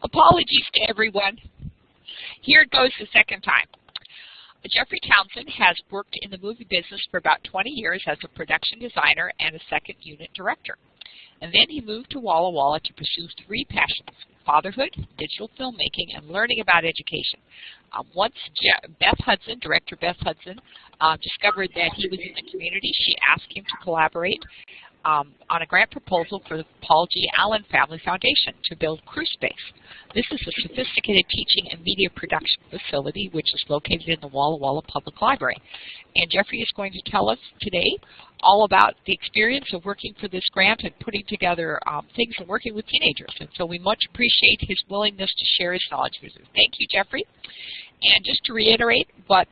Apologies to everyone. Here it goes the second time. Jeffrey Townsend has worked in the movie business for about 20 years as a production designer and a second unit director. And then he moved to Walla Walla to pursue three passions: fatherhood, digital filmmaking, and learning about education. Once Director Beth Hudson, discovered that he was in the community, she asked him to collaborate on a grant proposal for the Paul G. Allen Family Foundation to build CrewSpace. This is a sophisticated teaching and media production facility which is located in the Walla Walla Public Library. And Jeffrey is going to tell us today all about the experience of working for this grant and putting together things and working with teenagers. And so we much appreciate his willingness to share his knowledge with us. Thank you, Jeffrey. And just to reiterate what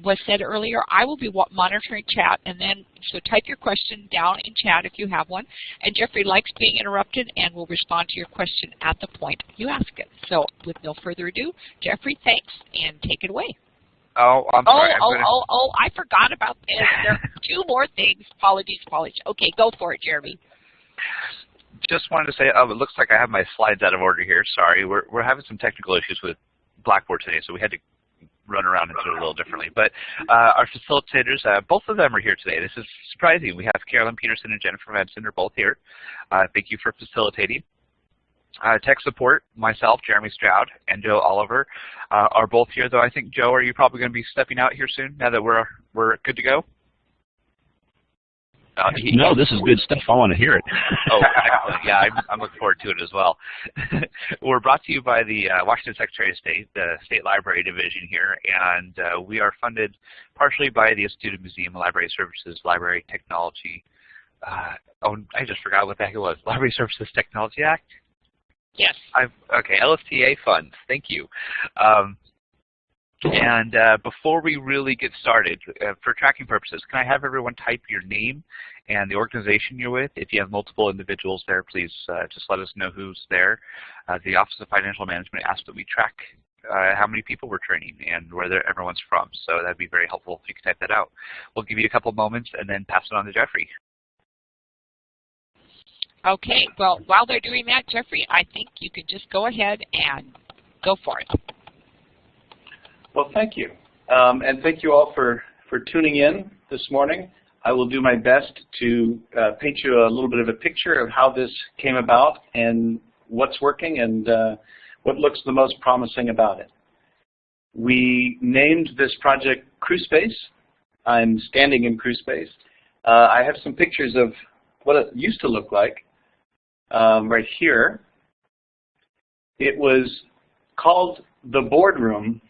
was said earlier, I will be monitoring chat, and then so type your question down in chat if you have one. And Jeffrey likes being interrupted and will respond to your question at the point you ask it. So with no further ado, Jeffrey, thanks, and take it away. Oh, I'm sorry. I forgot about this. There are two more things. Apologies. Okay, go for it, Jeremy. Just wanted to say, it looks like I have my slides out of order here. Sorry, we're having some technical issues with Blackboard today, so we had to run around and do it a little differently. But our facilitators, both of them are here today. This is surprising. We have Carolyn Peterson and Jennifer Benson are both here. Thank you for facilitating. Tech support, myself, Jeremy Stroud, and Joe Oliver are both here, though I think, Joe, are you probably going to be stepping out here soon now that we're good to go? No, this is good stuff. I want to hear it. Oh, excellent. Yeah, I'm looking forward to it as well. We're brought to you by the Washington Secretary of State, the State Library Division here, and we are funded partially by the Institute of Museum and Library Services, Library Technology. I just forgot what the heck it was. Library Services Technology Act? Yes. Okay, LSTA funds. Thank you. And before we really get started, for tracking purposes, can I have everyone type your name and the organization you're with? If you have multiple individuals there, please just let us know who's there. The Office of Financial Management asked that we track how many people we're training and where everyone's from, so that'd be very helpful if you could type that out. We'll give you a couple moments and then pass it on to Jeffrey. Okay, well, while they're doing that, Jeffrey, I think you could just go ahead and go for it. Well, thank you. And thank you all for tuning in this morning. I will do my best to paint you a little bit of a picture of how this came about and what's working and what looks the most promising about it. We named this project CrewSpace. I'm standing in CrewSpace. I have some pictures of what it used to look like right here. It was called the boardroom.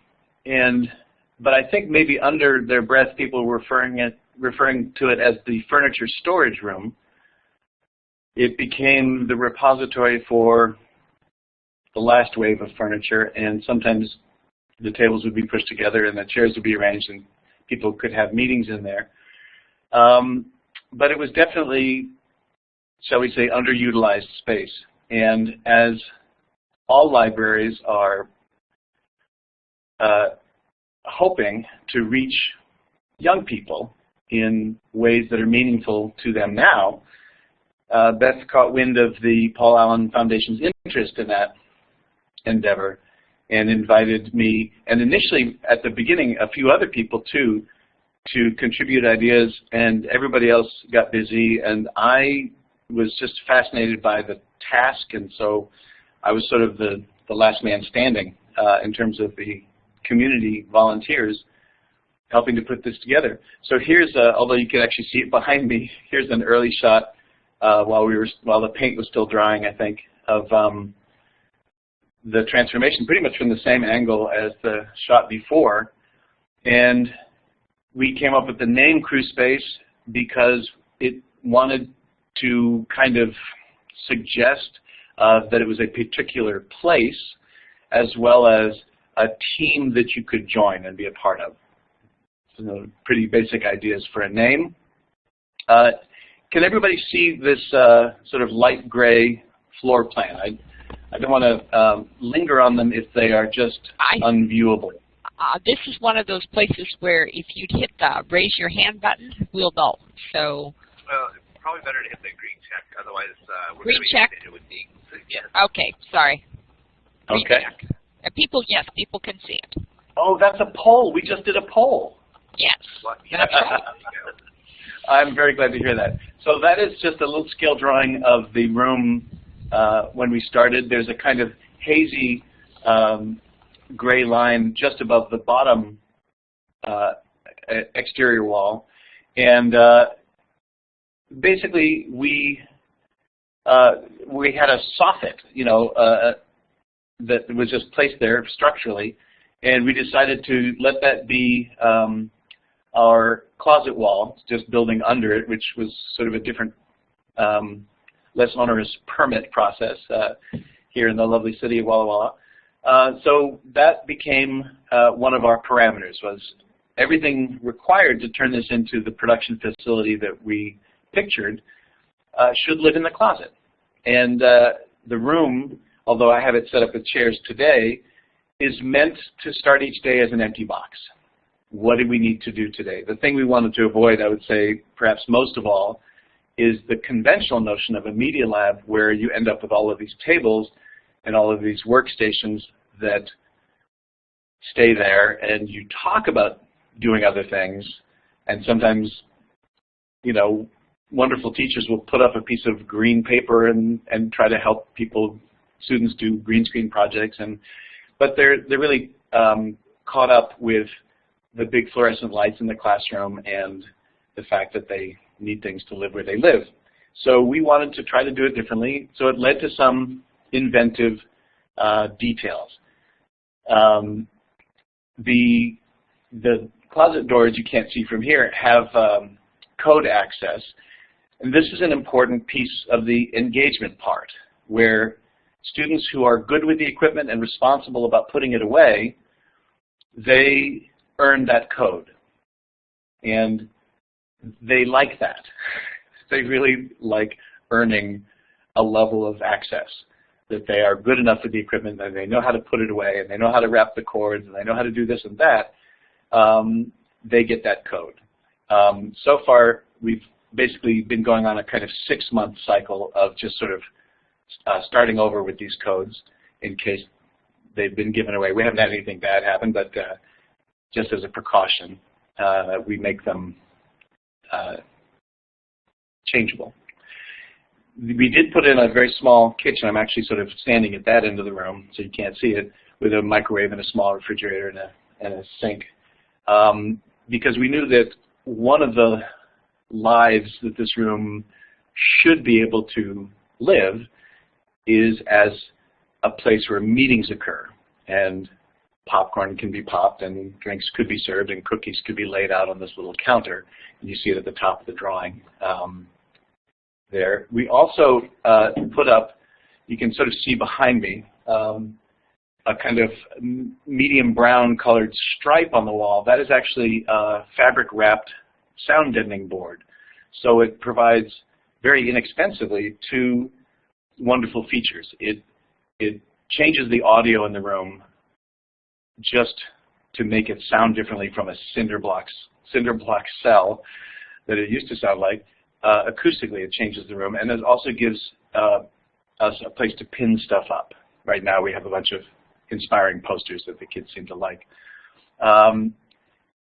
But I think maybe under their breath, people were referring to it as the furniture storage room. It became the repository for the last wave of furniture, and sometimes the tables would be pushed together and the chairs would be arranged and people could have meetings in there. But it was definitely, shall we say, underutilized space. And as all libraries are hoping to reach young people in ways that are meaningful to them now, Beth caught wind of the Paul Allen Foundation's interest in that endeavor and invited me, and initially at the beginning a few other people too, to contribute ideas, and everybody else got busy, and I was just fascinated by the task, and so I was sort of the last man standing in terms of the community volunteers helping to put this together. So here's, although you can actually see it behind me, here's an early shot while the paint was still drying, I think, of the transformation, pretty much from the same angle as the shot before. And we came up with the name CrewSpace because it wanted to kind of suggest that it was a particular place as well as a team that you could join and be a part of. So pretty basic ideas for a name. Can everybody see this sort of light gray floor plan? I don't want to linger on them if they are just unviewable. This is one of those places where if you'd hit the raise your hand button, we'll know. So probably better to hit the green check. Otherwise, we're Green going to be check. inundated with dings. Yes. Okay, sorry. Green Okay. check. People, yes, people can see it. Oh, that's a poll. We just did a poll. Yes, Lucky. that's right. I'm very glad to hear that. So that is just a little scale drawing of the room when we started. There's a kind of hazy gray line just above the bottom exterior wall. And basically, we had a soffit, that was just placed there structurally, and we decided to let that be our closet wall, just building under it, which was sort of a different, less onerous permit process here in the lovely city of Walla Walla. So that became one of our parameters, was everything required to turn this into the production facility that we pictured should live in the closet. And the room, although I have it set up with chairs today, is meant to start each day as an empty box. What do we need to do today? The thing we wanted to avoid, I would say, perhaps most of all, is the conventional notion of a media lab where you end up with all of these tables and all of these workstations that stay there, and you talk about doing other things, and sometimes, wonderful teachers will put up a piece of green paper and try to help students do green screen projects, but they're really caught up with the big fluorescent lights in the classroom and the fact that they need things to live where they live. So we wanted to try to do it differently, so it led to some inventive details. The closet doors you can't see from here have code access, and this is an important piece of the engagement part, where students who are good with the equipment and responsible about putting it away, they earn that code, and they like that. They really like earning a level of access, that they are good enough with the equipment, and they know how to put it away, and they know how to wrap the cords, and they know how to do this and that. They get that code. So far, we've basically been going on a kind of 6-month cycle of just sort of starting over with these codes in case they've been given away. We haven't had anything bad happen, but just as a precaution, we make them changeable. We did put in a very small kitchen. I'm actually sort of standing at that end of the room, so you can't see it, with a microwave and a small refrigerator and a sink, because we knew that one of the lives that this room should be able to live is as a place where meetings occur, and popcorn can be popped, and drinks could be served, and cookies could be laid out on this little counter. And you see it at the top of the drawing there. We also put up, you can sort of see behind me, a kind of medium brown colored stripe on the wall. That is actually a fabric wrapped sound deadening board. So it provides very inexpensively 2 wonderful features. It changes the audio in the room just to make it sound differently from a cinder block cell that it used to sound like. Acoustically, it changes the room, and it also gives us a place to pin stuff up. Right now, we have a bunch of inspiring posters that the kids seem to like.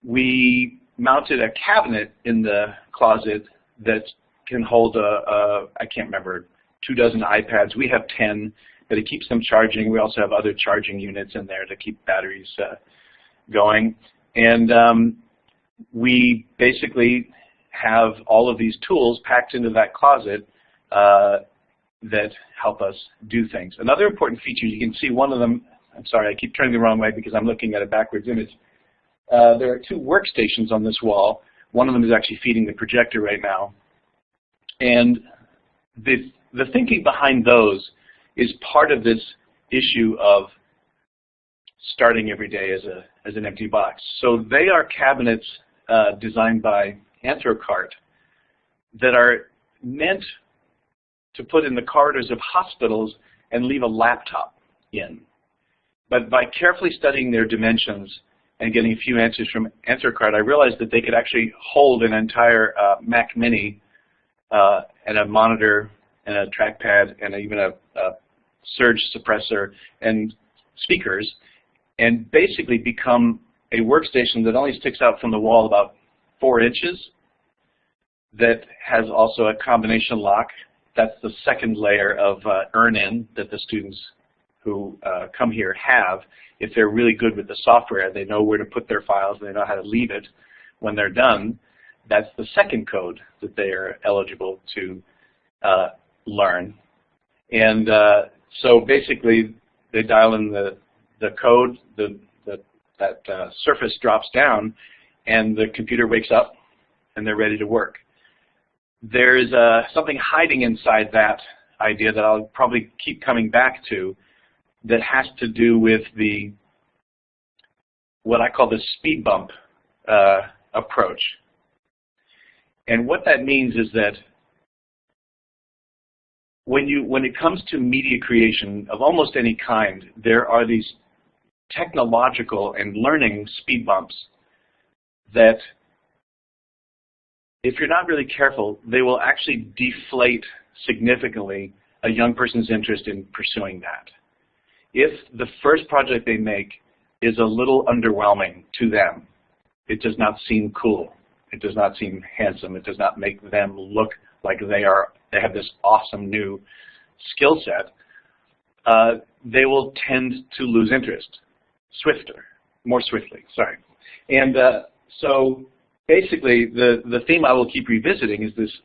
We mounted a cabinet in the closet that can hold I can't remember, 24 iPads. We have 10, but it keeps them charging. We also have other charging units in there to keep batteries going. And we basically have all of these tools packed into that closet that help us do things. Another important feature, you can see one of them, I'm sorry, I keep turning the wrong way because I'm looking at a backwards image. There are 2 workstations on this wall. One of them is actually feeding the projector right now. And the thinking behind those is part of this issue of starting every day as an empty box. So they are cabinets designed by Anthro-Cart that are meant to put in the corridors of hospitals and leave a laptop in. But by carefully studying their dimensions and getting a few answers from Anthro-Cart, I realized that they could actually hold an entire Mac Mini and a monitor and a trackpad and even a surge suppressor and speakers, and basically become a workstation that only sticks out from the wall about 4 inches, that has also a combination lock. That's the second layer of earn-in that the students who come here have. If they're really good with the software, they know where to put their files, they know how to leave it when they're done. That's the second code that they are eligible to learn. And so basically, they dial in the code, that surface drops down, and the computer wakes up, and they're ready to work. There's something hiding inside that idea that I'll probably keep coming back to, that has to do with what I call the speed bump approach. And what that means is that when it comes to media creation of almost any kind, there are these technological and learning speed bumps that, if you're not really careful, they will actually deflate significantly a young person's interest in pursuing that. If the first project they make is a little underwhelming to them, it does not seem cool, it does not seem handsome, it does not make them look like they have this awesome new skill set, they will tend to lose interest more swiftly. And so basically, the theme I will keep revisiting is this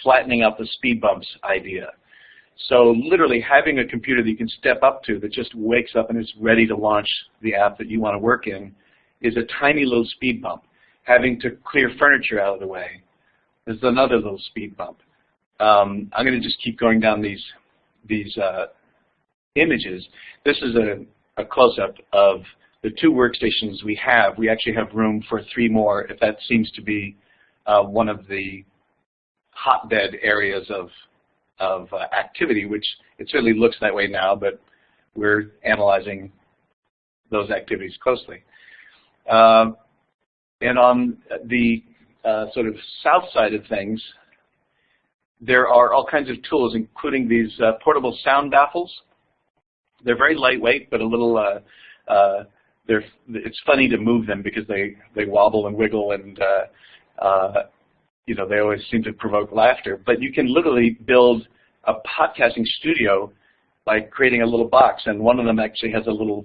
flattening out the speed bumps idea. So literally having a computer that you can step up to that just wakes up and is ready to launch the app that you want to work in is a tiny little speed bump. Having to clear furniture out of the way is another little speed bump. I'm going to just keep going down these images. This is a close-up of the 2 workstations we have. We actually have room for 3 more, if that seems to be one of the hotbed areas of activity, which it certainly looks that way now, but we're analyzing those activities closely. And on the sort of south side of things, there are all kinds of tools, including these portable sound baffles. They're very lightweight, but a little, it's funny to move them because they wobble and wiggle, and you know, they always seem to provoke laughter. But you can literally build a podcasting studio by creating a little box, and one of them actually has a little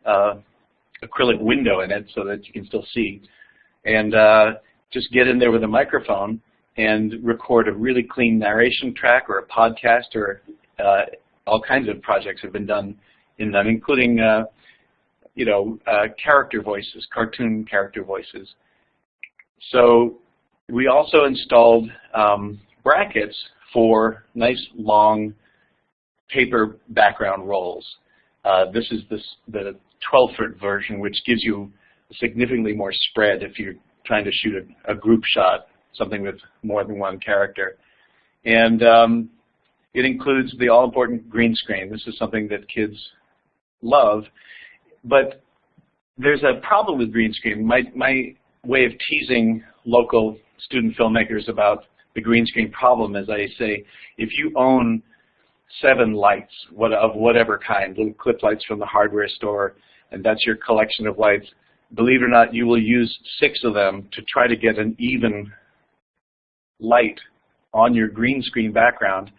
acrylic window in it so that you can still see. And just get in there with a microphone and record a really clean narration track or a podcast, or all kinds of projects have been done in them, including you know, character voices, cartoon character voices. So we also installed brackets for nice long paper background rolls. This is the 12-foot version, which gives you significantly more spread if you're trying to shoot a group shot, something with more than one character. And it includes the all-important green screen. This is something that kids love. But there's a problem with green screen. My way of teasing local student filmmakers about the green screen problem is I say, if you own 7 lights of whatever kind, little clip lights from the hardware store, and that's your collection of lights, believe it or not, you will use 6 of them to try to get an even light on your green screen background,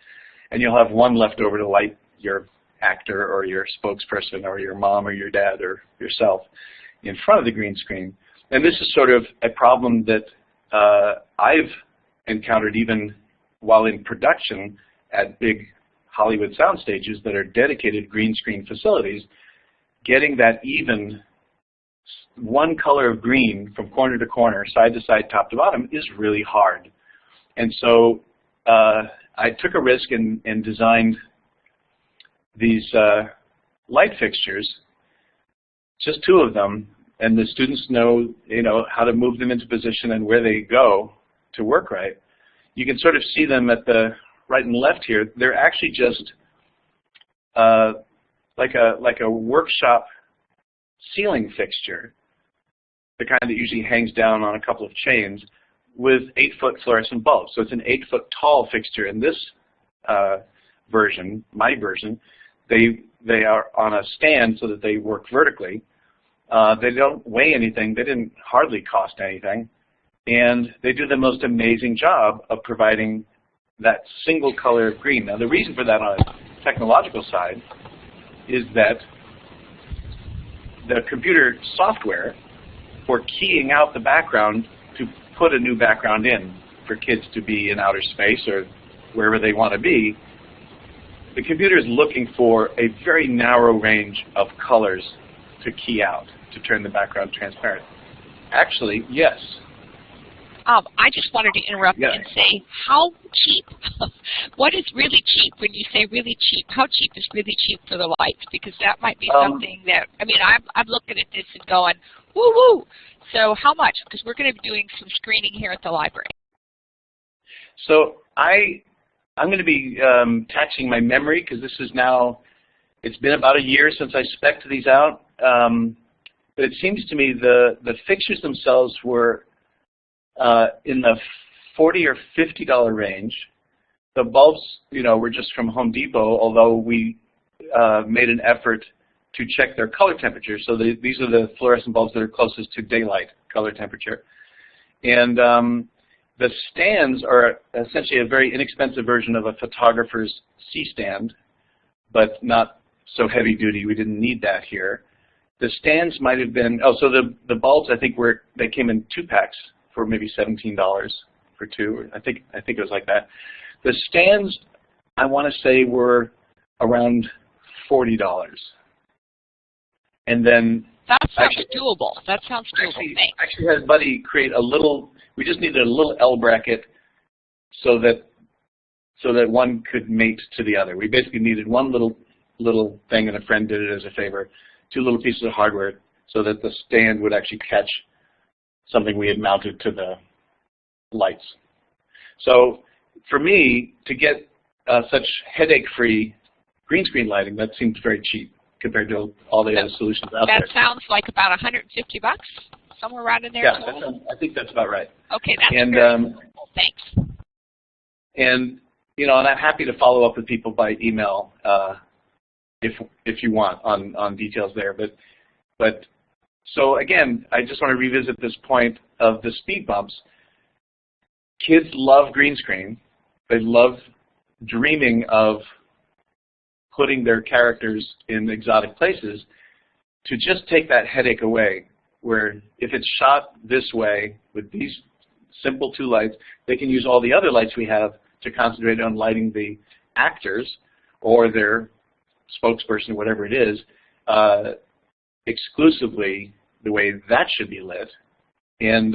and you'll have 1 left over to light your actor or your spokesperson or your mom or your dad or yourself in front of the green screen. And this is sort of a problem that I've encountered even while in production at big Hollywood sound stages that are dedicated green screen facilities. Getting that even 1 color of green from corner to corner, side to side, top to bottom is really hard. And so I took a risk and designed these light fixtures, just 2 of them, and the students know, how to move them into position and where they go to work right. You can sort of see them at the right and left here. They're actually just like a workshop ceiling fixture, the kind that usually hangs down on a couple of chains, with 8-foot fluorescent bulbs. So it's an 8-foot tall fixture. In this version, my version, they are on a stand so that they work vertically. They don't weigh anything. They didn't hardly cost anything. And they do the most amazing job of providing that single color of green. Now, the reason for that on a technological side is that the computer software for keying out the background to put a new background in for kids to be in outer space or wherever they want to be, the computer is looking for a very narrow range of colors to key out to turn the background transparent. Actually, yes. I just wanted to interrupt and say, how cheap? What is really cheap when you say really cheap? How cheap is really cheap for the lights? Because that might be something that, I mean, I'm looking at this and going, woo-woo. So how much? Because we're going to be doing some screening here at the library. So I'm going to be taxing my memory because this is now, it's been about a year since I spec'd these out. But it seems to me the fixtures themselves were in the $40 or $50 range. The bulbs, you know, were just from Home Depot, although we made an effort to check their color temperature. So these are the fluorescent bulbs that are closest to daylight color temperature. And the stands are essentially a very inexpensive version of a photographer's C-stand, but not so heavy duty. We didn't need that here. The stands might have been, oh, so the bulbs, I think, they came in 2-packs for maybe $17 for 2. I think it was like that. The stands, I want to say, were around $40. And then that sounds doable. That sounds doable. I actually had a buddy create a little. We just needed a little L bracket so that one could mate to the other. We basically needed one little thing, and a friend did it as a favor. 2 little pieces of hardware so that the stand would actually catch something we had mounted to the lights. So for me, to get such headache-free green screen lighting, that seems very cheap compared to all the other solutions out there. That sounds like about $150, somewhere around in there. Yeah, I think that's about right. Okay, that's very helpful. Thanks. And you know, and I'm happy to follow up with people by email if you want on details there. But so again, I just want to revisit this point of the speed bumps. Kids love green screen. They love dreaming of putting their characters in exotic places. To just take that headache away, where if it's shot this way with these simple 2 lights, they can use all the other lights we have to concentrate on lighting the actors or their spokesperson, whatever it is, exclusively the way that should be lit. And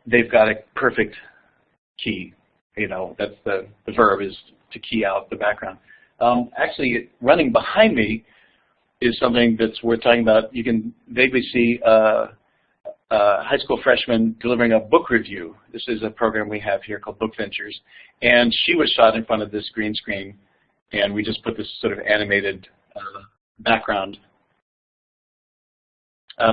they've got a perfect key. You know, that's the verb is to key out the background. Actually, running behind me is something that's worth talking about. You can vaguely see a high school freshman delivering a book review. This is a program we have here called Book Ventures. And she was shot in front of this green screen, and we just put this sort of animated background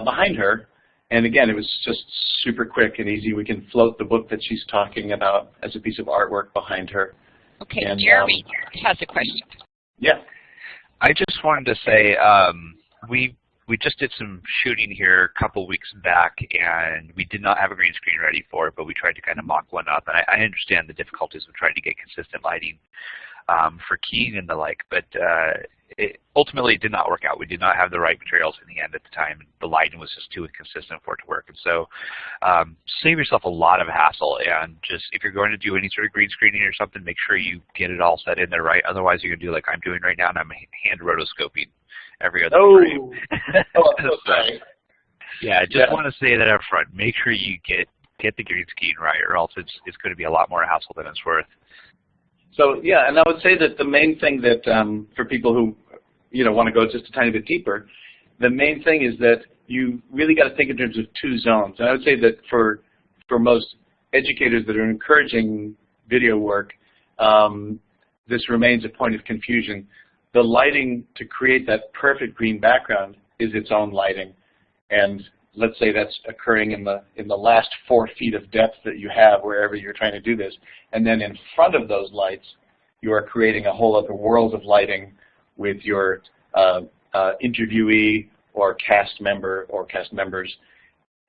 behind her. And again, it was just super quick and easy. We can float the book that she's talking about as a piece of artwork behind her. Okay, and, Jeremy has a question. Yeah. I just wanted to say we just did some shooting here a couple weeks back, and we did not have a green screen ready for it, but we tried to kind of mock one up. And I understand the difficulties of trying to get consistent lighting for keying and the like, but it ultimately did not work out. We did not have the right materials in the end at the time. The lighting was just too inconsistent for it to work. And so save yourself a lot of hassle, and just if you're going to do any sort of green screening or something, make sure you get it all set in there right. Otherwise, you're going to do like I'm doing right now, and I'm hand rotoscoping every other frame. Oh, I'm so sorry. Yeah, just want to say that up front. Make sure you get the green screen right, or else it's going to be a lot more hassle than it's worth. So yeah, and I would say that the main thing that for people who want to go just a tiny bit deeper, the main thing is that you really got to think in terms of 2 zones. And I would say that for most educators that are encouraging video work, this remains a point of confusion. The lighting to create that perfect green background is its own lighting, and let's say that's occurring in the last 4 feet of depth that you have wherever you're trying to do this. And then in front of those lights, you are creating a whole other world of lighting with your interviewee or cast member or cast members,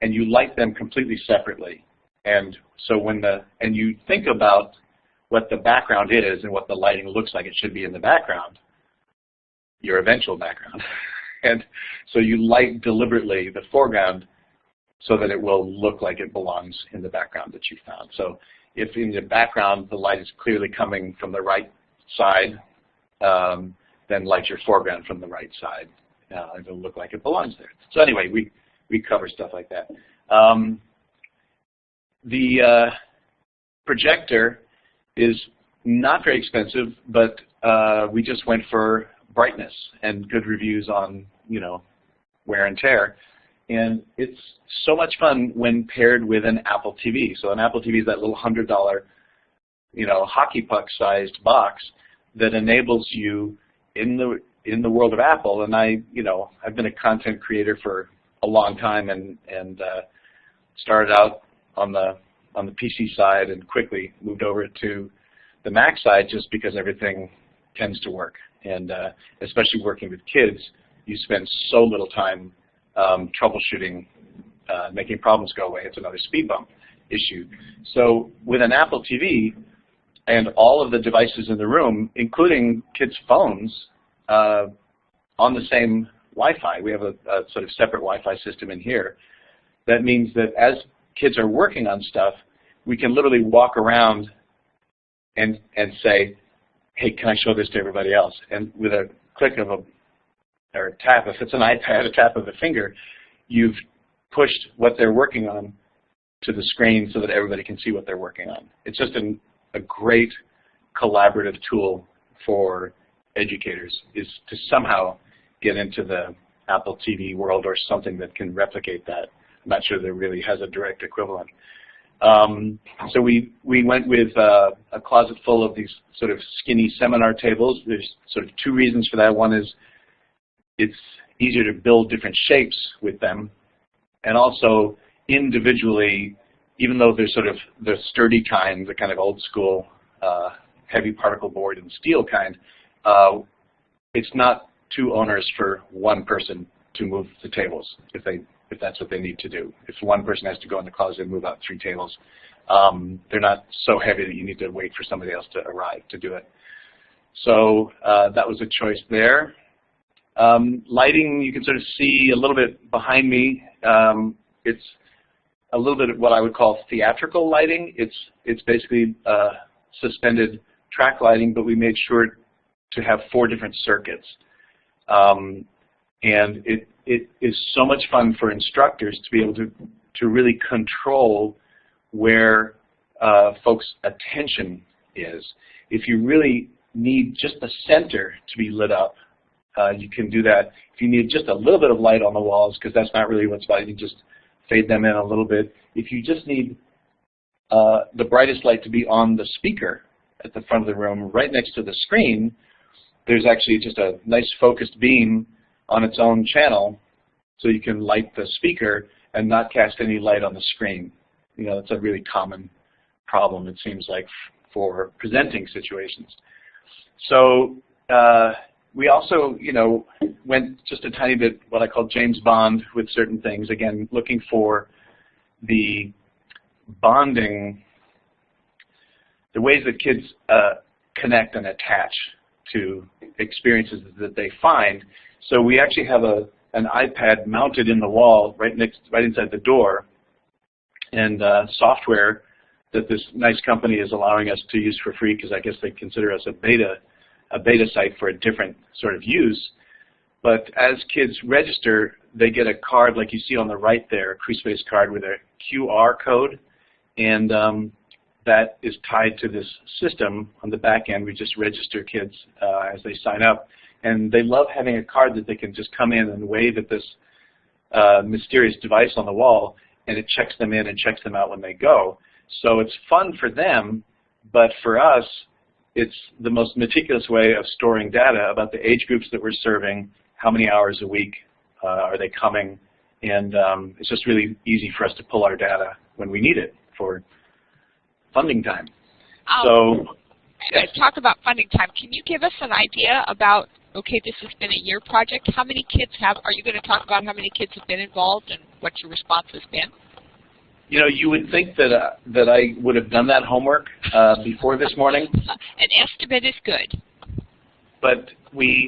and you light them completely separately. And so and you think about what the background is and what the lighting looks like it should be in the background, your eventual background. And so you light deliberately the foreground so that it will look like it belongs in the background that you found. So if in the background the light is clearly coming from the right side, then light your foreground from the right side. It'll look like it belongs there. So anyway, we cover stuff like that. The projector is not very expensive, but we just went for brightness and good reviews on, wear and tear. And it's so much fun when paired with an Apple TV. So an Apple TV is that little $100, hockey puck-sized box that enables you in the world of Apple. And I've been a content creator for a long time and started out on the PC side and quickly moved over to the Mac side just because everything tends to work. And especially working with kids, you spend so little time troubleshooting, making problems go away. It's another speed bump issue. So with an Apple TV and all of the devices in the room, including kids' phones, on the same Wi-Fi, we have a sort of separate Wi-Fi system in here. That means that as kids are working on stuff, we can literally walk around and say, hey, can I show this to everybody else? And with a click of or a tap, if it's an iPad, a tap of a finger, you've pushed what they're working on to the screen so that everybody can see what they're working on. It's just a great collaborative tool for educators, is to somehow get into the Apple TV world or something that can replicate that. I'm not sure there really has a direct equivalent. So we went with a closet full of these sort of skinny seminar tables. There's sort of 2 reasons for that. One is it's easier to build different shapes with them, and also individually, even though they're sort of the sturdy kind, the kind of old school heavy particle board and steel kind, it's not too onerous for one person to move the tables if that's what they need to do. If one person has to go in the closet and move out 3 tables, they're not so heavy that you need to wait for somebody else to arrive to do it. So that was a choice there. Lighting, you can sort of see a little bit behind me. It's a little bit of what I would call theatrical lighting. It's basically suspended track lighting, but we made sure to have 4 different circuits. And it is so much fun for instructors to be able to really control where folks' attention is. If you really need just the center to be lit up, you can do that. If you need just a little bit of light on the walls, because that's not really what's lighting, you just fade them in a little bit. If you just need the brightest light to be on the speaker at the front of the room, right next to the screen, there's actually just a nice focused beam on its own channel, so you can light the speaker and not cast any light on the screen. That's a really common problem, it seems like, for presenting situations. So we also, went just a tiny bit what I call James Bond with certain things. Again, looking for the bonding, the ways that kids connect and attach to experiences that they find. So we actually have an iPad mounted in the wall right inside the door, and software that this nice company is allowing us to use for free, because I guess they consider us a beta site for a different sort of use. But as kids register, they get a card like you see on the right there, a CrewSpace card with a QR code, and that is tied to this system on the back end. We just register kids as they sign up, and they love having a card that they can just come in and wave at this mysterious device on the wall, and it checks them in and checks them out when they go. So it's fun for them, but for us, it's the most meticulous way of storing data about the age groups that we're serving, how many hours a week are they coming, And it's just really easy for us to pull our data when we need it for funding time. So, yes. Talk about funding time. Can you give us an idea about, okay, this has been a year project. How many kids are you going to talk about how many kids have been involved and what your response has been? You know, you would think that that I would have done that homework before this morning. An estimate is good. But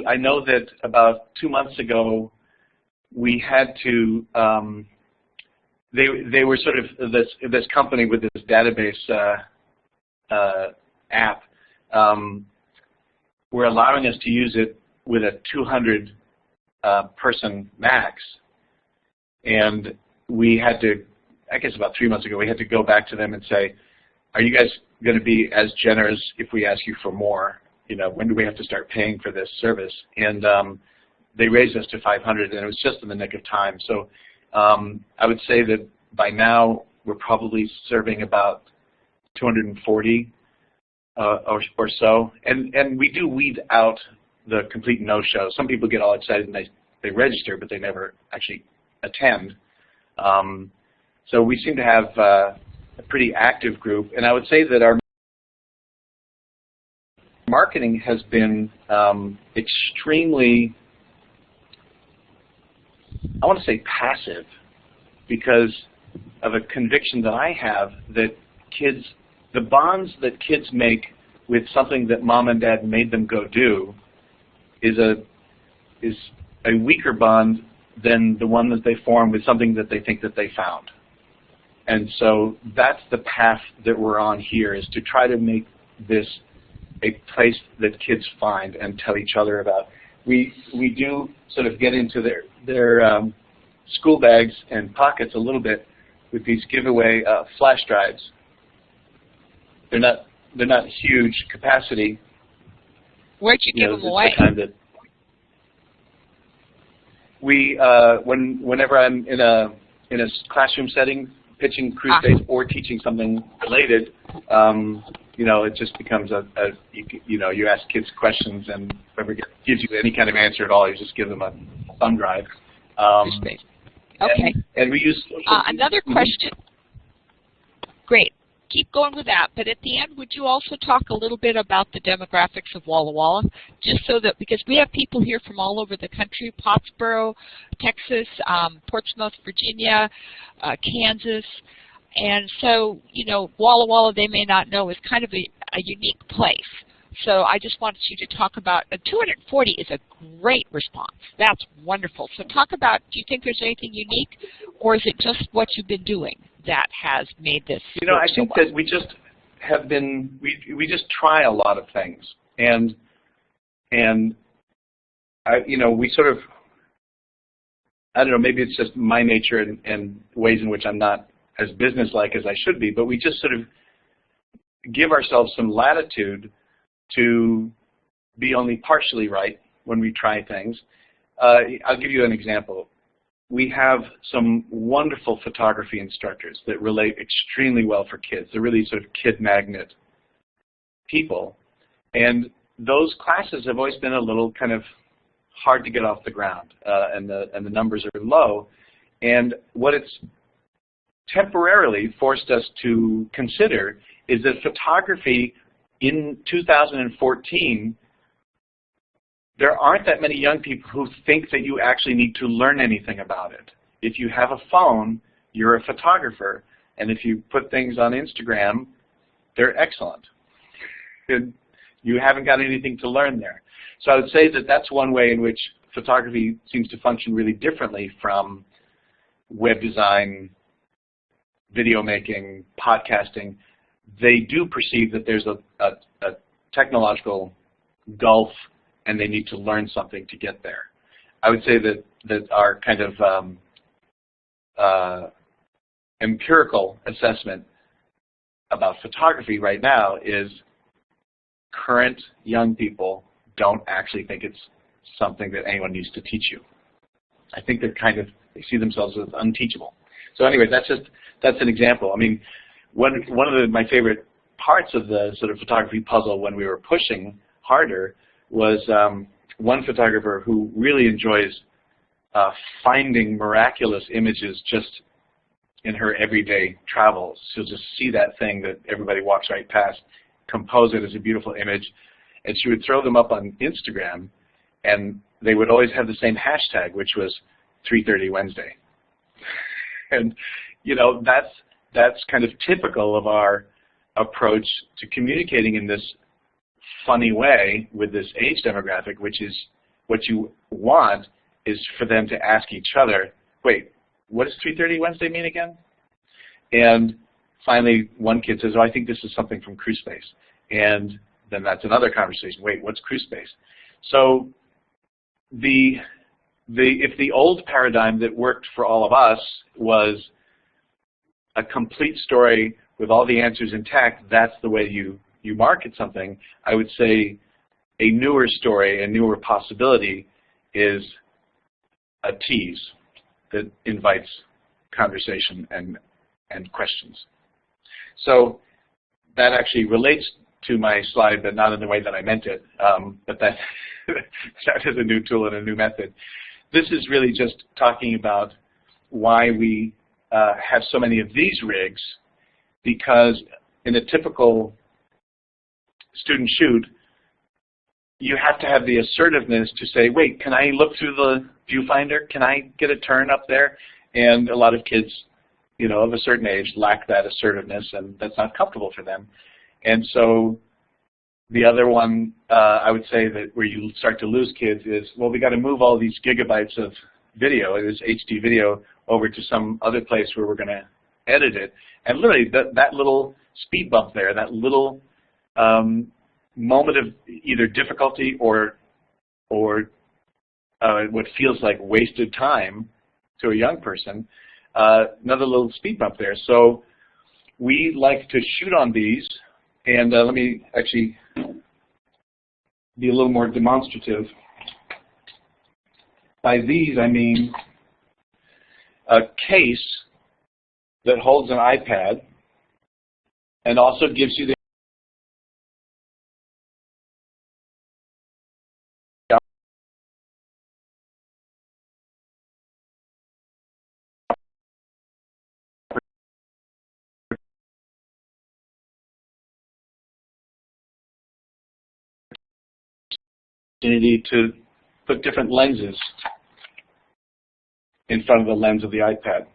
I know that about 2 months ago, we had to, they were sort of this company with this database app, were allowing us to use it with a 200 person max. And we had to, I guess about 3 months ago, we had to go back to them and say, are you guys going to be as generous if we ask you for more? You know, when do we have to start paying for this service? And they raised us to 500, and it was just in the nick of time. So I would say that by now we're probably serving about 240 or so. And we do weed out the complete no-show. Some people get all excited and they register, but they never actually attend. So we seem to have a pretty active group. And I would say that our marketing has been extremely, I want to say passive, because of a conviction that I have that kids, the bonds that kids make with something that mom and dad made them go do is a weaker bond than the one that they form with something that they think that they found. And so that's the path that we're on here, is to try to make this a place that kids find and tell each other about. We do sort of get into their school bags and pockets a little bit with these giveaway flash drives. They're not huge capacity. Where'd you give them away? Whenever I'm in a classroom setting, pitching CrewSpace or teaching something related, you know, it just becomes you ask kids questions, and whoever gives you any kind of answer at all, you just give them a thumb drive. Okay. And we use another question. Great. Keep going with that. But at the end, would you also talk a little bit about the demographics of Walla Walla, just so that, because we have people here from all over the country, Pottsboro, Texas, Portsmouth, Virginia, Kansas. And so, you know, Walla Walla, they may not know, is kind of a unique place. So I just wanted you to talk about, 240 is a great response. That's wonderful. So talk about, do you think there's anything unique, or is it just what you've been doing that has made this? You know, I think that we just have been, we just try a lot of things. And you know, we sort of, I don't know, maybe it's just my nature and ways in which I'm not as businesslike as I should be, but we just sort of give ourselves some latitude to be only partially right when we try things. I'll give you an example. We have some wonderful photography instructors that relate extremely well for kids. They're really sort of kid magnet people. And those classes have always been a little kind of hard to get off the ground, and the numbers are low. And what it's temporarily forced us to consider is that photography in 2014, there aren't that many young people who think that you actually need to learn anything about it. If you have a phone, you're a photographer, and if you put things on Instagram, they're excellent. You haven't got anything to learn there. So I would say that that's one way in which photography seems to function really differently from web design, video making, podcasting. They do perceive that there's a technological gulf, and they need to learn something to get there. I would say that our kind of empirical assessment about photography right now is current young people don't actually think it's something that anyone needs to teach you. I think they see themselves as unteachable. So anyway, that's an example. I mean, one of my favorite parts of the sort of photography puzzle when we were pushing harder was one photographer who really enjoys finding miraculous images just in her everyday travels. She'll just see that thing that everybody walks right past, compose it as a beautiful image, and she would throw them up on Instagram, and they would always have the same hashtag, which was 3:30 Wednesday. And you know, that's kind of typical of our approach to communicating in this funny way with this age demographic, which is what you want is for them to ask each other, wait, what does 3:30 Wednesday mean again? And finally, one kid says, oh, I think this is something from CrewSpace. And then that's another conversation. Wait, what's CrewSpace? So if the old paradigm that worked for all of us was a complete story with all the answers intact, that's the way you market something, I would say a newer story, a newer possibility is a tease that invites conversation and questions. So that actually relates to my slide, but not in the way that I meant it. But that is a new tool and a new method. This is really just talking about why we have so many of these rigs, because in a typical student shoot, you have to have the assertiveness to say, wait, can I look through the viewfinder? Can I get a turn up there? And a lot of kids, you know, of a certain age lack that assertiveness, and that's not comfortable for them. And so the other one, I would say that where you start to lose kids is, well, we got to move all these gigabytes of video, this HD video, over to some other place where we're going to edit it. And literally, that little speed bump there, that little moment of either difficulty or what feels like wasted time to a young person, another little speed bump there. So we like to shoot on these, and let me actually be a little more demonstrative. By these, I mean a case that holds an iPad and also gives you the opportunity to put different lenses in front of the lens of the iPad.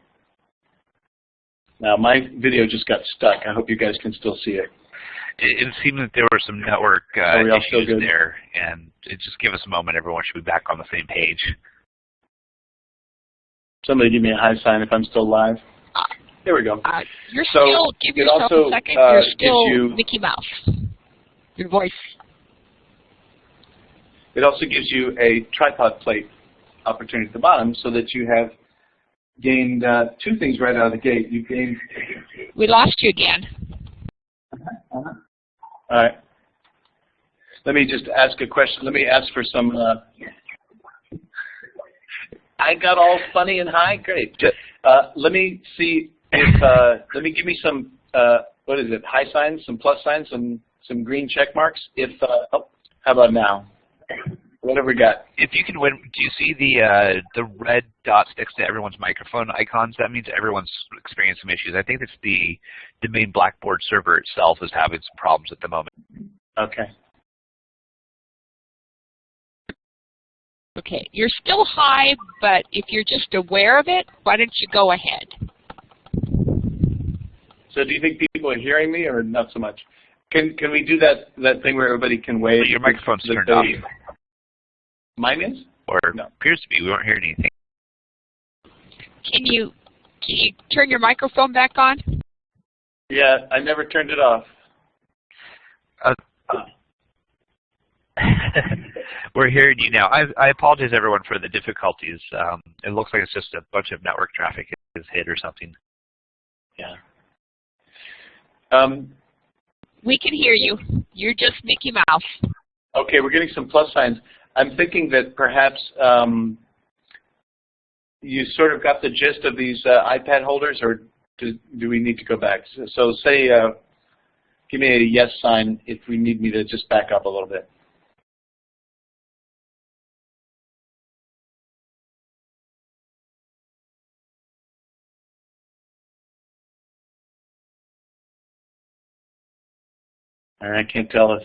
Now, my video just got stuck. I hope you guys can still see it. It seemed that there were some network issues there, and just give us a moment. Everyone should be back on the same page. Somebody give me a high sign if I'm still live. There we go. You're still, give yourself a second, you're still Mickey Mouse. Your voice. It also gives you a tripod plate opportunity at the bottom so that you have gained two things right out of the gate. You gained... We lost you again. All right. Let me just ask a question. Let me ask for some... I got all funny and high? Great. Let me see if... let me give me some, what is it, high signs, some plus signs, some green check marks. If oh, how about now? What have we got? If you can, do you see the red dot next to everyone's microphone icons? That means everyone's experiencing some issues. I think it's the main Blackboard server itself is having some problems at the moment. Okay. Okay, you're still high, but if you're just aware of it, why don't you go ahead? So do you think people are hearing me or not so much? Can we do that thing where everybody can wave? Your microphone's turned off. Mine is? Or no. Appears to be. We weren't hearing anything. Can you turn your microphone back on? Yeah, I never turned it off. We're hearing you now. I apologize, everyone, for the difficulties. It looks like it's just a bunch of network traffic is hit or something. Yeah. We can hear you. You're just Mickey Mouse. Okay, we're getting some plus signs. I'm thinking that perhaps you sort of got the gist of these iPad holders, or do we need to go back? So say, give me a yes sign if we need me to just back up a little bit. I can't tell if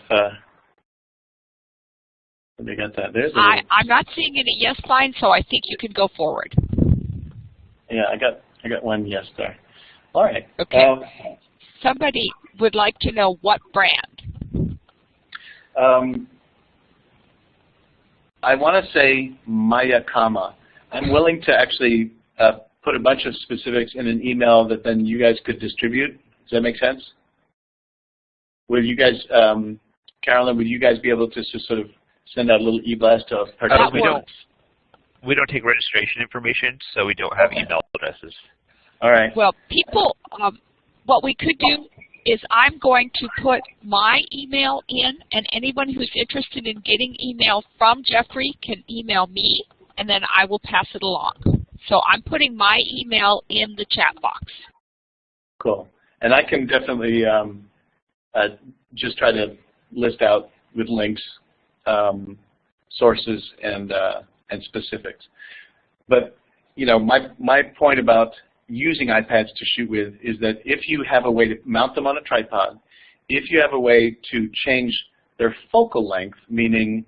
they got that. There's a little, I'm not seeing any yes signs, so I think you can go forward. yeah, I got one yes there. All right. Okay. Somebody would like to know what brand. I want to say Maya Kama. I'm willing to actually put a bunch of specifics in an email that then you guys could distribute. Does that make sense? Will you guys, Carolyn, would you guys be able to just sort of send out a little e-blast to participants? We don't take registration information, so we don't have email addresses. All right. Well, people, what we could do is I'm going to put my email in, and anyone who's interested in getting email from Jeffrey can email me, and then I will pass it along. So I'm putting my email in the chat box. Cool. And I can definitely just try to list out with links, sources, and specifics. But you know, my point about using iPads to shoot with is that if you have a way to mount them on a tripod, if you have a way to change their focal length, meaning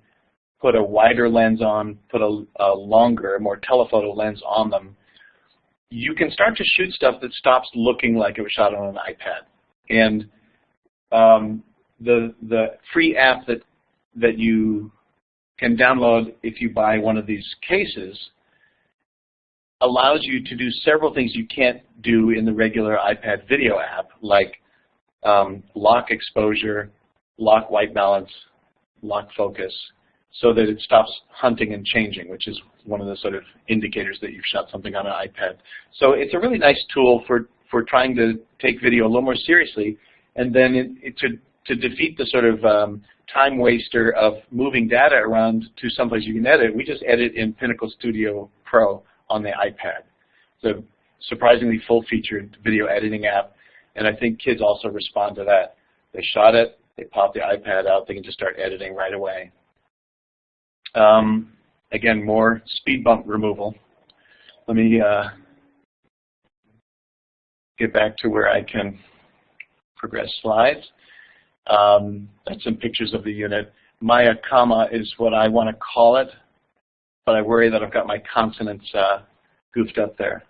put a wider lens on, put a longer, more telephoto lens on them, you can start to shoot stuff that stops looking like it was shot on an iPad. And the free app that you can download if you buy one of these cases allows you to do several things you can't do in the regular iPad video app, like lock exposure, lock white balance, lock focus, so that it stops hunting and changing, which is one of the sort of indicators that you've shot something on an iPad. So it's a really nice tool for trying to take video a little more seriously, and then to defeat the sort of time waster of moving data around to someplace you can edit. We just edit in Pinnacle Studio Pro on the iPad. It's a surprisingly full-featured video editing app, and I think kids also respond to that. They shot it, they pop the iPad out, they can just start editing right away. Again, more speed bump removal. Let me get back to where I can progress slides. That's some pictures of the unit. Maya Kama is what I want to call it, but I worry that I've got my consonants goofed up there.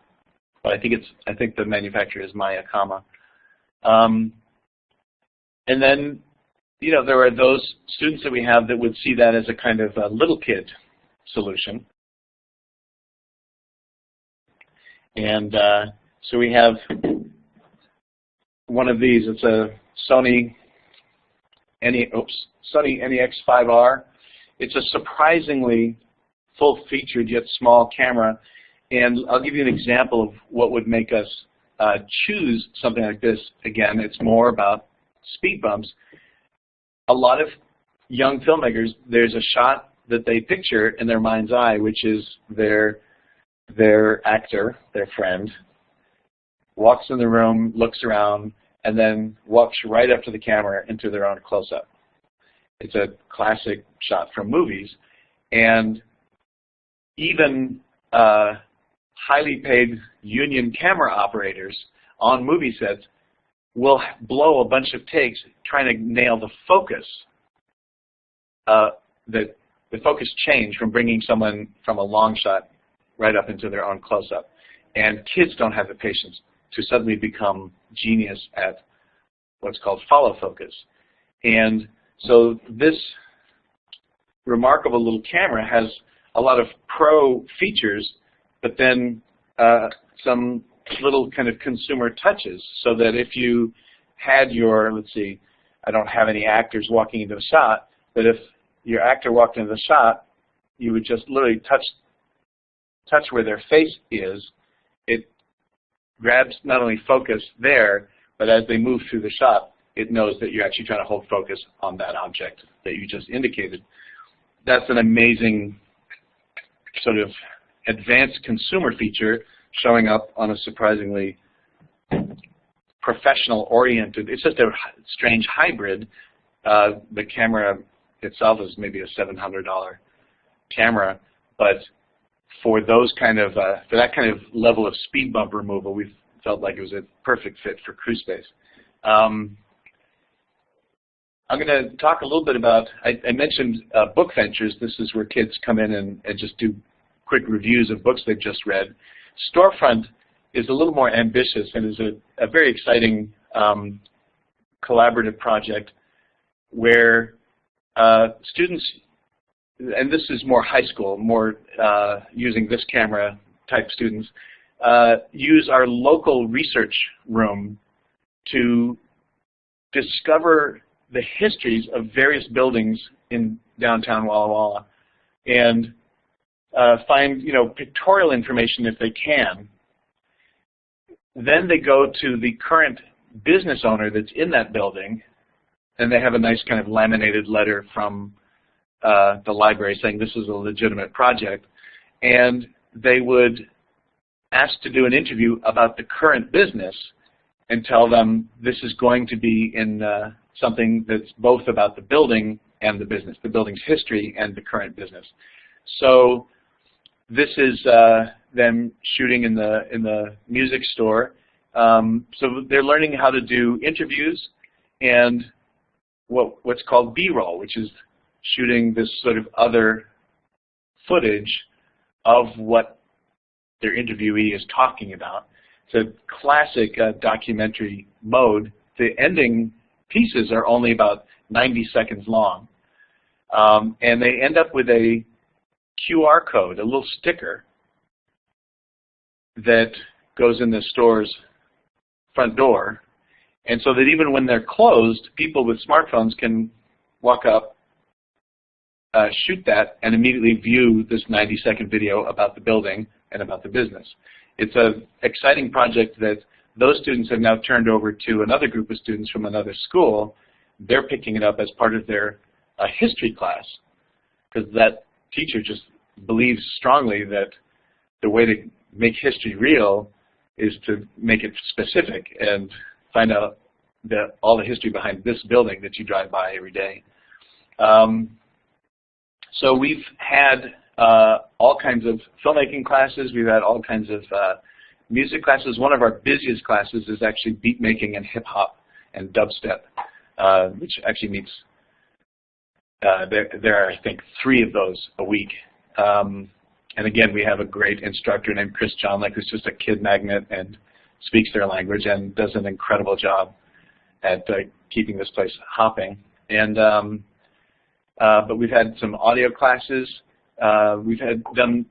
But I think the manufacturer is Maya Kama. And then, you know, there are those students that we have that would see that as a kind of a little kid solution. And so we have one of these. It's a Sony NEX5R. It's a surprisingly full-featured yet small camera, and I'll give you an example of what would make us choose something like this. Again, it's more about speed bumps. A lot of young filmmakers, there's a shot that they picture in their mind's eye, which is their actor, their friend, walks in the room, looks around, and then walks right up to the camera into their own close-up. It's a classic shot from movies, and even highly paid union camera operators on movie sets will blow a bunch of takes trying to nail the focus, the focus change from bringing someone from a long shot right up into their own close-up. And kids don't have the patience to suddenly become genius at what's called follow focus. And so this remarkable little camera has a lot of pro features, but then some little kind of consumer touches, so that if you had your, let's see, I don't have any actors walking into a shot, but if your actor walked into the shot, you would just literally touch where their face is. It grabs not only focus there, but as they move through the shot, it knows that you're actually trying to hold focus on that object that you just indicated. That's an amazing sort of advanced consumer feature showing up on a surprisingly professional-oriented, it's just a strange hybrid. The camera itself is maybe a $700 camera, but for those kind of, for that kind of level of speed bump removal, we felt like it was a perfect fit for CrewSpace. I'm going to talk a little bit about, I mentioned book ventures. This is where kids come in and just do quick reviews of books they've just read. Storefront is a little more ambitious and is a very exciting collaborative project where students, and this is more high school, more using this camera type students, use our local research room to discover the histories of various buildings in downtown Walla Walla and find, pictorial information if they can. Then they go to the current business owner that's in that building, and they have a nice kind of laminated letter from the library saying this is a legitimate project. And they would ask to do an interview about the current business and tell them this is going to be in something that's both about the building and the business, the building's history and the current business. So this is them shooting in the music store. So they're learning how to do interviews and what's called B-roll, which is shooting this sort of other footage of what their interviewee is talking about. It's a classic documentary mode. The ending pieces are only about 90 seconds long. And they end up with a QR code, a little sticker that goes in the store's front door. And so that even when they're closed, people with smartphones can walk up, shoot that, and immediately view this 90-second video about the building and about the business. It's an exciting project that those students have now turned over to another group of students from another school. They're picking it up as part of their history class because that teacher just believes strongly that the way to make history real is to make it specific and find out all the history behind this building that you drive by every day. So we've had all kinds of filmmaking classes. We've had all kinds of music classes. One of our busiest classes is actually beat making and hip hop and dubstep, which actually meets, there are I think 3 of those a week. And again, we have a great instructor named Chris Johnlick, who's just a kid magnet and speaks their language and does an incredible job at keeping this place hopping. And but we've had some audio classes. We've done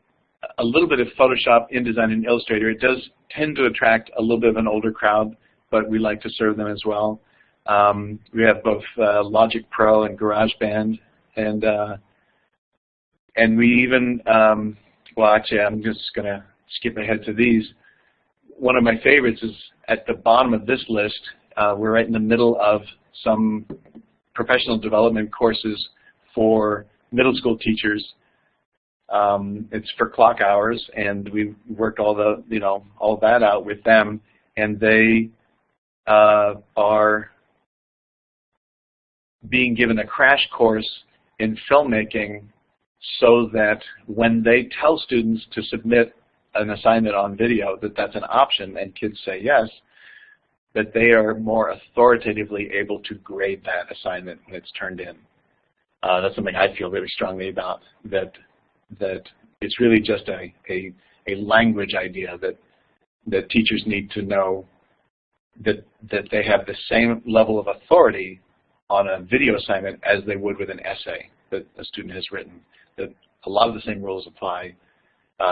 a little bit of Photoshop, InDesign, and Illustrator. It does tend to attract a little bit of an older crowd, but we like to serve them as well. We have both Logic Pro and GarageBand, and we even, well, actually, I'm just going to skip ahead to these. One of my favorites is at the bottom of this list. We're right in the middle of some professional development courses for middle school teachers. It's for clock hours, and we've worked all that out with them, and they are being given a crash course in filmmaking so that when they tell students to submit an assignment on video, that's an option, and kids say yes, that they are more authoritatively able to grade that assignment when it's turned in. That's something I feel really strongly about, that it's really just a language idea that teachers need to know that they have the same level of authority on a video assignment as they would with an essay that a student has written. That a lot of the same rules apply.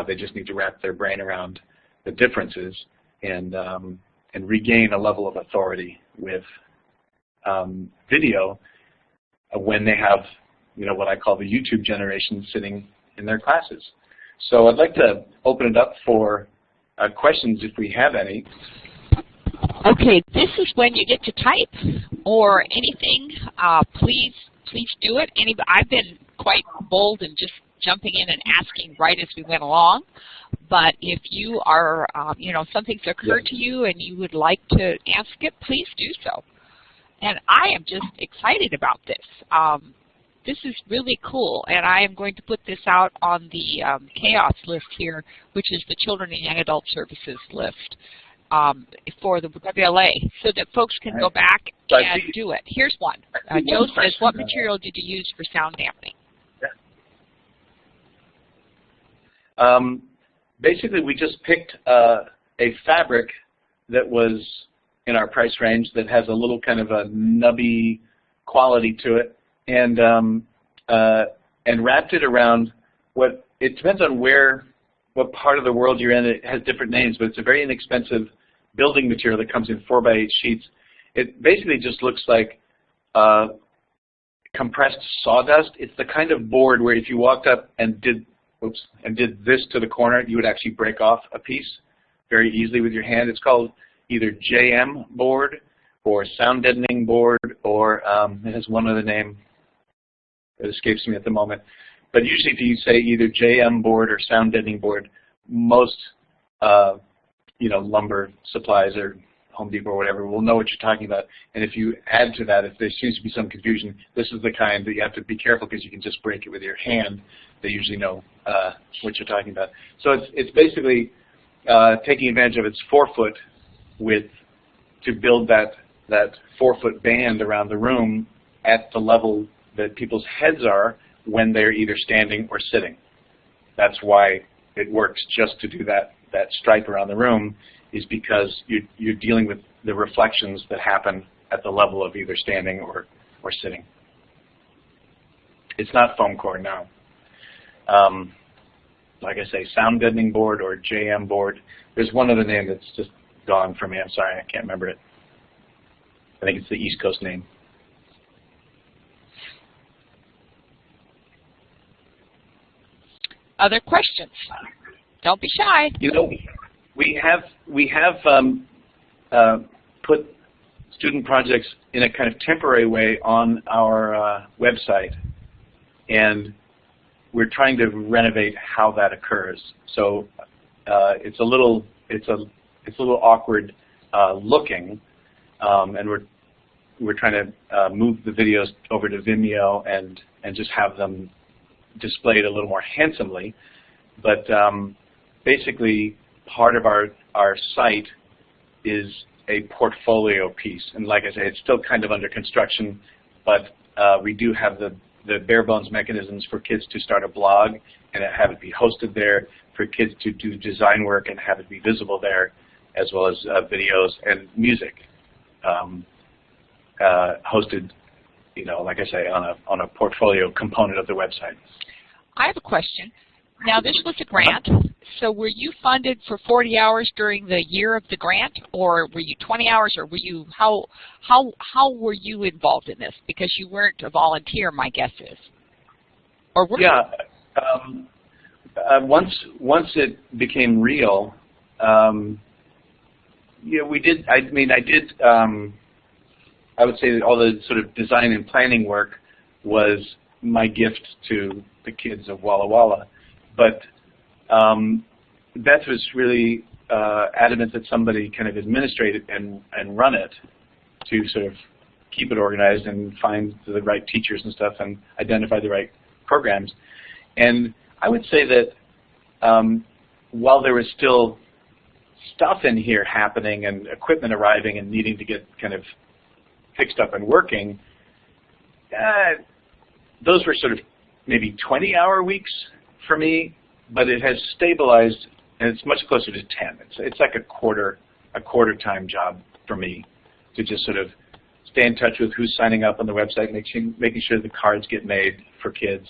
They just need to wrap their brain around the differences and regain a level of authority with video when they have, what I call the YouTube generation sitting in their classes. So I'd like to open it up for questions if we have any. Okay, this is when you get to type or anything. Please do it. I've been quite bold in just jumping in and asking right as we went along. But if you are, something's occurred to you and you would like to ask it, please do so. And I am just excited about this. This is really cool, and I am going to put this out on the chaos list here, which is the Children and Young Adult Services list. for the WLA so that folks can go back and do it. Here's one. Joe says, what material did you use for sound dampening? Basically, we just picked a fabric that was in our price range that has a little kind of a nubby quality to it, and wrapped it around what, it depends on what part of the world you're in. It has different names, but it's a very inexpensive building material that comes in 4x8 sheets. It basically just looks like compressed sawdust. It's the kind of board where if you walked up and did this to the corner, you would actually break off a piece very easily with your hand. It's called either JM board or Sound-Deadening board, or it has one other name that escapes me at the moment. But usually if you say either JM board or Sound-Deadening board, most lumber supplies or Home Depot or whatever will know what you're talking about. And if you add to that, if there seems to be some confusion, this is the kind that you have to be careful because you can just break it with your hand. They usually know what you're talking about. So it's basically taking advantage of its 4-foot width to build that 4-foot band around the room at the level that people's heads are when they're either standing or sitting. That's why it works just to do that stripe around the room, is because you're dealing with the reflections that happen at the level of either standing or sitting. It's not foam core now. Like I say, Sound-Deadening board or JM board. There's one other name that's just gone from me. I'm sorry, I can't remember it. I think it's the East Coast name. Other questions? Don't be shy. We have put student projects in a kind of temporary way on our website, and we're trying to renovate how that occurs. So it's a little awkward looking, and we're trying to move the videos over to Vimeo and just have them displayed a little more handsomely. But basically, part of our site is a portfolio piece, and like I say, it's still kind of under construction, but we do have the bare bones mechanisms for kids to start a blog and have it be hosted there, for kids to do design work and have it be visible there, as well as videos and music hosted, like I say, on a portfolio component of the website. I have a question. Now, this was a grant, so were you funded for 40 hours during the year of the grant, or were you 20 hours, or were you, how were you involved in this? Because you weren't a volunteer, my guess is. Or were you? Once it became real, we did. I did. I would say that all the sort of design and planning work was my gift to the kids of Walla Walla. But Beth was really adamant that somebody kind of administrate it and run it to sort of keep it organized and find the right teachers and stuff and identify the right programs. And I would say that while there was still stuff in here happening and equipment arriving and needing to get kind of fixed up and working, those were sort of maybe 20-hour weeks for me, but it has stabilized, and it's much closer to 10. It's like a quarter-time job for me to just sort of stay in touch with who's signing up on the website, making sure the cards get made for kids,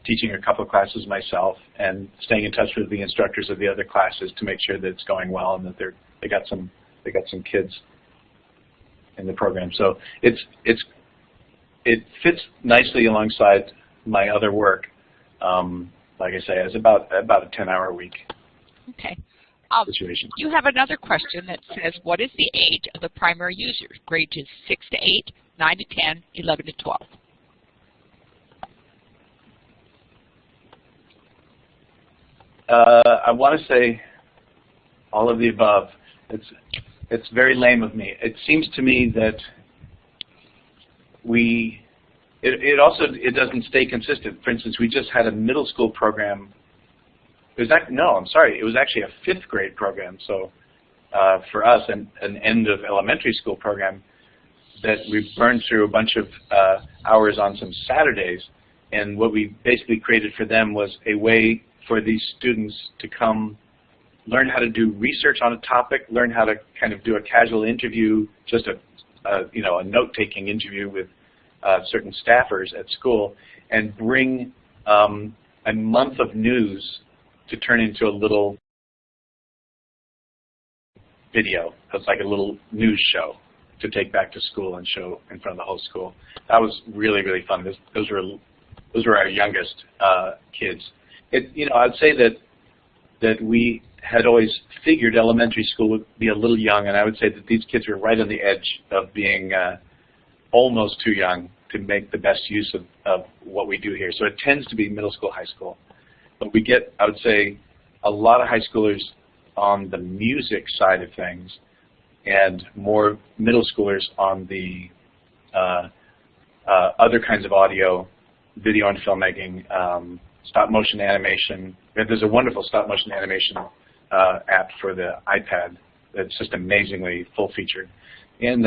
teaching a couple of classes myself, and staying in touch with the instructors of the other classes to make sure that it's going well and that they got some kids in the program. So it fits nicely alongside my other work. Like I say, it's about a 10-hour week. Okay. Situation. You have another question that says, what is the age of the primary users? Grades 6 to 8, 9 to 10, 11 to 12. I want to say all of the above. It's very lame of me. It seems to me that it doesn't stay consistent. For instance, we just had a middle school program. It was actually a 5th grade program. So for us, an end of elementary school program that we burned through a bunch of hours on some Saturdays. And what we basically created for them was a way for these students to come learn how to do research on a topic, learn how to kind of do a casual interview, just a note-taking interview with certain staffers at school, and bring a month of news to turn into a little video. It's like a little news show to take back to school and show in front of the whole school. That was really, really fun. Those were our youngest kids. I'd say that we had always figured elementary school would be a little young, and I would say that these kids were right on the edge of being almost too young to make the best use of what we do here. So it tends to be middle school, high school. But we get, I would say, a lot of high schoolers on the music side of things and more middle schoolers on the other kinds of audio, video and filmmaking, stop motion animation. There's a wonderful stop motion animation app for the iPad that's just amazingly full-featured. And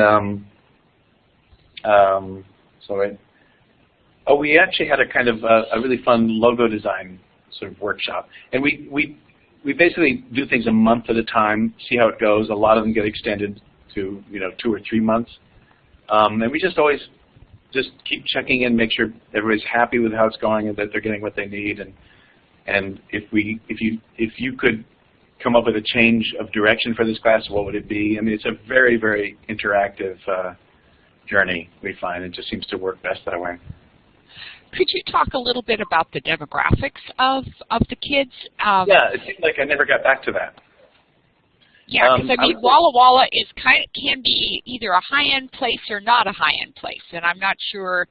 we actually had a kind of a really fun logo design sort of workshop. And we basically do things a month at a time, see how it goes. A lot of them get extended to 2 or 3 months. And we just always just keep checking in, make sure everybody's happy with how it's going and that they're getting what they need. And if you could come up with a change of direction for this class, what would it be? I mean, it's a very, very interactive journey, we find. It just seems to work best that way. Could you talk a little bit about the demographics of the kids? Yeah, it seems like I never got back to that. Yeah, because I mean, Walla Walla can be either a high-end place or not a high-end place, and I'm not sure.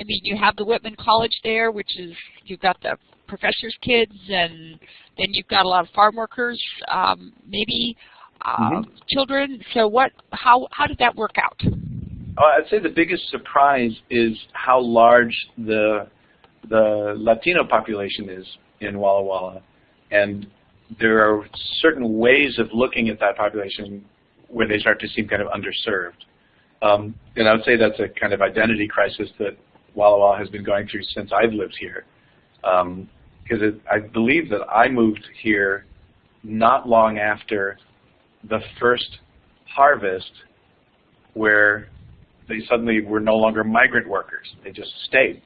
I mean, you have the Whitman College there, which is you've got the professors' kids, and then you've got a lot of farm workers, maybe children. So how did that work out? I'd say the biggest surprise is how large the Latino population is in Walla Walla, and there are certain ways of looking at that population where they start to seem kind of underserved. And I would say that's a kind of identity crisis that Walla Walla has been going through since I've lived here. Because I believe that I moved here not long after the first harvest where they suddenly were no longer migrant workers. They just stayed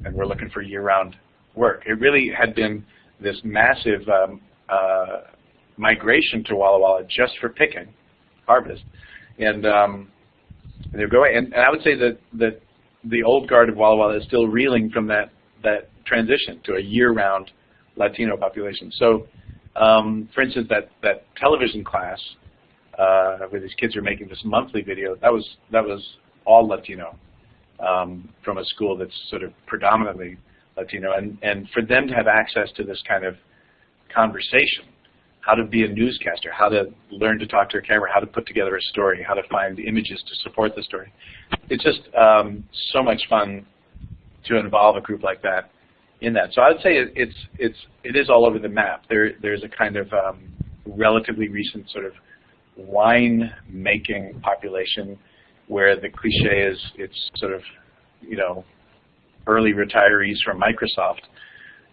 and were looking for year-round work. It really had been this massive migration to Walla Walla just for picking, harvest. And they're going. And I would say that the old guard of Walla Walla is still reeling from that transition to a year-round Latino population. So, for instance, that television class where these kids are making this monthly video, that was all Latino from a school that's sort of predominantly Latino. And for them to have access to this kind of conversation, how to be a newscaster, how to learn to talk to a camera, how to put together a story, how to find images to support the story. It's just so much fun to involve a group like that in that. So I would say it is all over the map. There's a kind of relatively recent sort of wine-making population where the cliche is it's sort of, early retirees from Microsoft,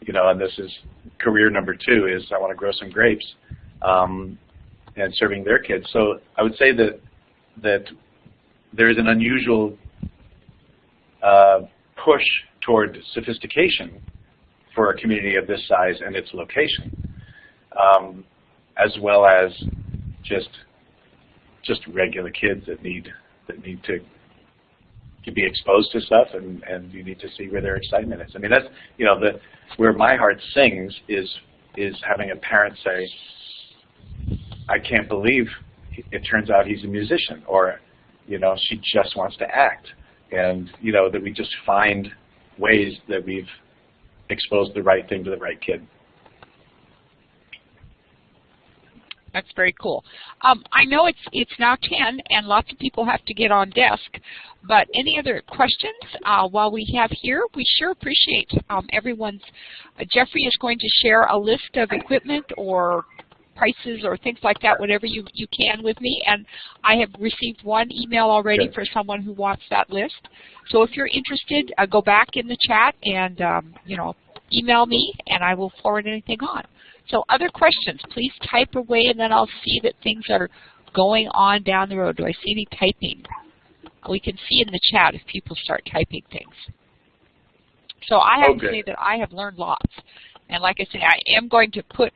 and this is career number 2 is I want to grow some grapes and serving their kids. So I would say that there is an unusual push toward sophistication for a community of this size and its location, as well as just regular kids that need to be exposed to stuff, and you need to see where their excitement is. I mean, that's where my heart sings is having a parent say, I can't believe it turns out he's a musician, or she just wants to act, and that we just find ways that we've exposed the right thing to the right kid. That's very cool. I know it's now 10, and lots of people have to get on desk. But any other questions while we have here? We sure appreciate everyone's. Jeffrey is going to share a list of equipment or prices or things like that, whatever you can with me. And I have received one email already for someone who wants that list. So if you're interested, go back in the chat and you know, email me, and I will forward anything on. So other questions, please type away, and then I'll see that things are going on down the road. Do I see any typing? We can see in the chat if people start typing things. So I have to say that I have learned lots. And like I say, I'm going to put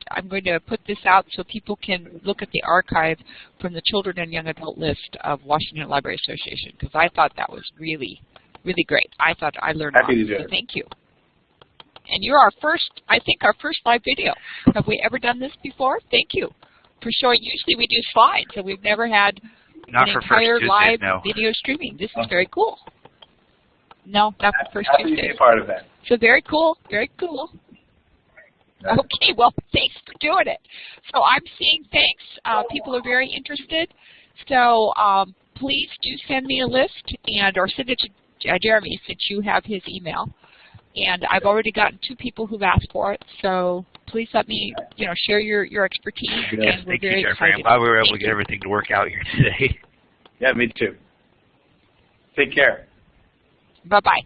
this out so people can look at the archive from the Children and Young Adult list of Washington Library Association, because I thought that was really, really great. I thought I learned lots. So thank you. And you're our first, I think, our first live video. Have we ever done this before? Thank you for showing. Usually we do slides, so we've never had an entire live video streaming. This is very cool. No, not the first Tuesday. Happy to be a part of that. So very cool, very cool. Okay, well, thanks for doing it. So I'm seeing thanks. People are very interested. So please do send me a list or send it to Jeremy, since you have his email. And I've already gotten 2 people who've asked for it. So please let me, you know, share your expertise. Yes, and we're very Jeffrey. I'm excited. glad we were able to get everything to work out here today. Yeah, me too. Take care. Bye-bye.